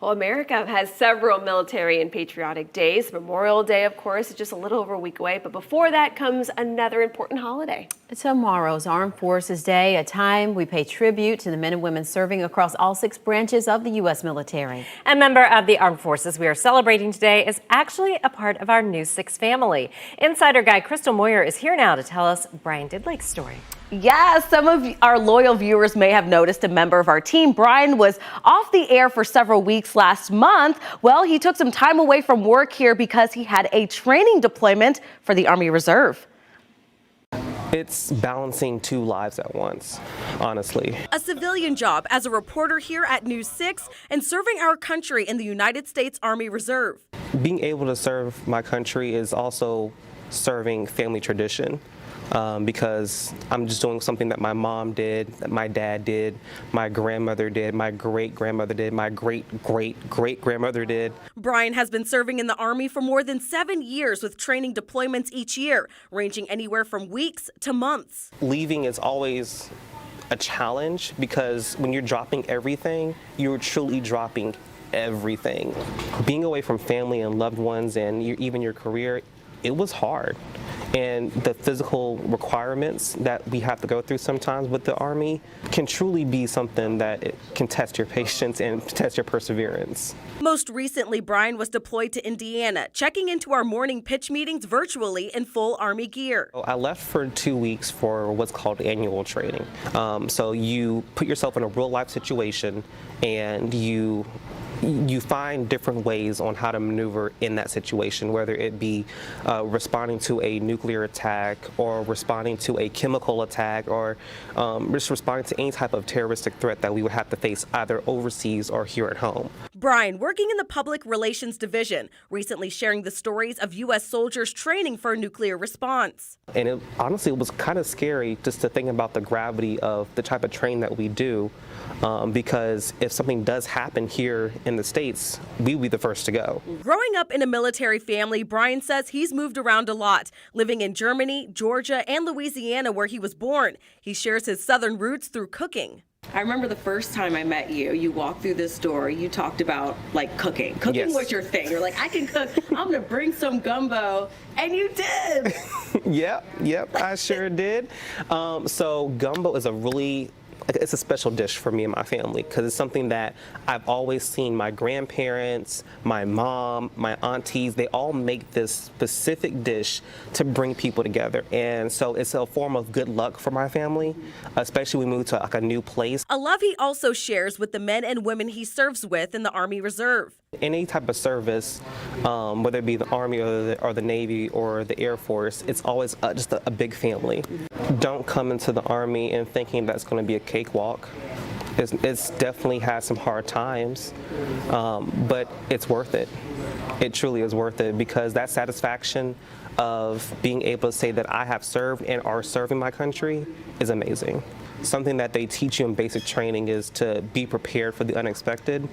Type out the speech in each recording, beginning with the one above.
Well, America has several military and patriotic days. Memorial Day, of course, is just a little over a week away. But before that comes another important holiday. Tomorrow's Armed Forces Day, a time we pay tribute to the men and women serving across all 6 branches of the U.S. military. A member of the Armed Forces we are celebrating today is actually a part of our News 6 family. Insider guy Crystal Moyer is here now to tell us Brian Didlake's story. Yes, some of our loyal viewers may have noticed a member of our team, Brian, was off the air for several weeks last month. Well, he took some time away from work here because he had a training deployment for the Army Reserve. It's balancing 2 lives at once, honestly. A civilian job as a reporter here at News 6 and serving our country in the United States Army Reserve. Being able to serve my country is also serving family tradition. Because I'm just doing something that my mom did, that my dad did, my grandmother did, my great-grandmother did, my great-great-great-grandmother did. Brian has been serving in the Army for more than 7 years with training deployments each year, ranging anywhere from weeks to months. Leaving is always a challenge because when you're dropping everything, you're truly dropping everything. Being away from family and loved ones and even your career, it was hard. And the physical requirements that we have to go through sometimes with the Army can truly be something that it can test your patience and test your perseverance. Most recently, Brian was deployed to Indiana, checking into our morning pitch meetings virtually in full Army gear. I left for 2 weeks for what's called annual training. So you put yourself in a real life situation and you find different ways on how to maneuver in that situation, whether it be responding to a nuclear attack or responding to a chemical attack or just responding to any type of terroristic threat that we would have to face either overseas or here at home. Brian, working in the Public Relations Division, recently sharing the stories of U.S. soldiers training for a nuclear response. And honestly, it was kind of scary just to think about the gravity of the type of training that we do, because if something does happen here in the States, we will be the first to go. Growing up in a military family, Brian says he's moved around a lot, living in Germany, Georgia, and Louisiana, where he was born. He shares his Southern roots through cooking. I remember the first time I met you, you walked through this door, you talked about like cooking. Cooking Yes. was your thing. You're like, I can cook, I'm gonna bring some gumbo, and you did. Yep, I sure did. So gumbo is it's a special dish for me and my family because it's something that I've always seen my grandparents, my mom, my aunties, they all make this specific dish to bring people together. And so it's a form of good luck for my family, especially when we move to like a new place. A love he also shares with the men and women he serves with in the Army Reserve. Any type of service, whether it be the Army or the Navy or the Air Force, it's always just a big family. Don't come into the Army and thinking that's going to be a cakewalk. It's definitely had some hard times, but it's worth it. It truly is worth it because that satisfaction of being able to say that I have served and are serving my country is amazing. Something that they teach you in basic training is to be prepared for the unexpected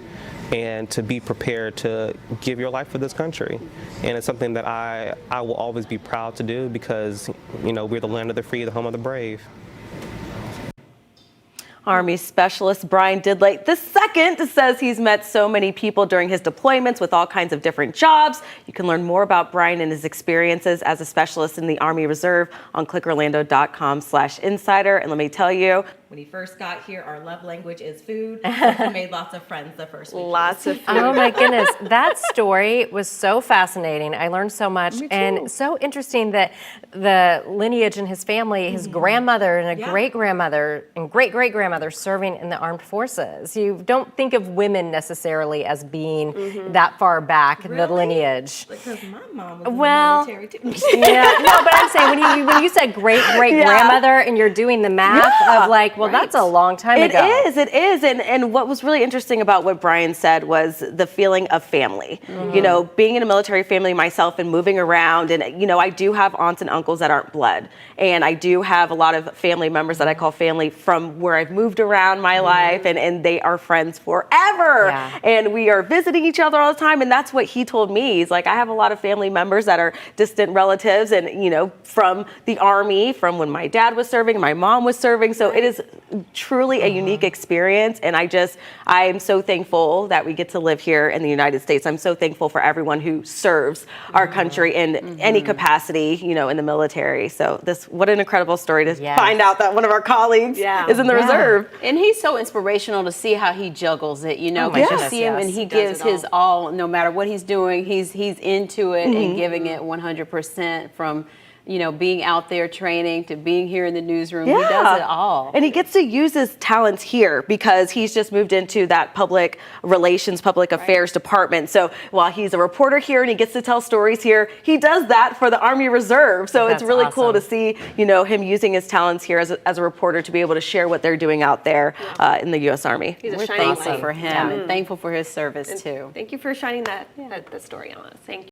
and to be prepared to give your life for this country. And it's something that I will always be proud to do because, you know, we're the land of the free, the home of the brave. Army Specialist Brian Didlake II says he's met so many people during his deployments with all kinds of different jobs. You can learn more about Brian and his experiences as a specialist in the Army Reserve on clickorlando.com/insider. And let me tell you, when he first got here, our love language is food. So he made lots of friends the first week. Lots of food. Oh my goodness, that story was so fascinating. I learned so much and so interesting that the lineage in his family, his grandmother and a great-grandmother and great-great-grandmother serving in the armed forces. You don't think of women necessarily as being that far back in the lineage. Because my mom was in the military too. Yeah, no, but I'm saying when you said great-great-grandmother and you're doing the math of like, well, that's a long time ago. It is. And what was really interesting about what Brian said was the feeling of family. You know, being in a military family myself and moving around, and, you know, I do have aunts and uncles that aren't blood. And I do have a lot of family members that I call family from where I've moved around my life, and they are friends forever. Yeah. And we are visiting each other all the time. And that's what he told me. He's like, I have a lot of family members that are distant relatives and, you know, from the Army, from when my dad was serving, my mom was serving. So it is truly a unique experience, and I am so thankful that we get to live here in the United States. I'm so thankful for everyone who serves our country in any capacity, you know, in the military. So what an incredible story to find out that one of our colleagues is in the reserve. And he's so inspirational to see how he juggles it, you know, my you goodness, see him and he gives his all, no matter what he's doing, he's into it and giving it 100% from, you know, being out there training to being here in the newsroom. He does it all. And he gets to use his talents here because he's just moved into that public relations, public affairs department. So while he's a reporter here and he gets to tell stories here, he does that for the Army Reserve. So it's really cool to see, you know, him using his talents here as a reporter to be able to share what they're doing out there in the U.S. Army. He's a We're shining thankful light. for him and thankful for his service too. Thank you for shining that story on us. Thank you.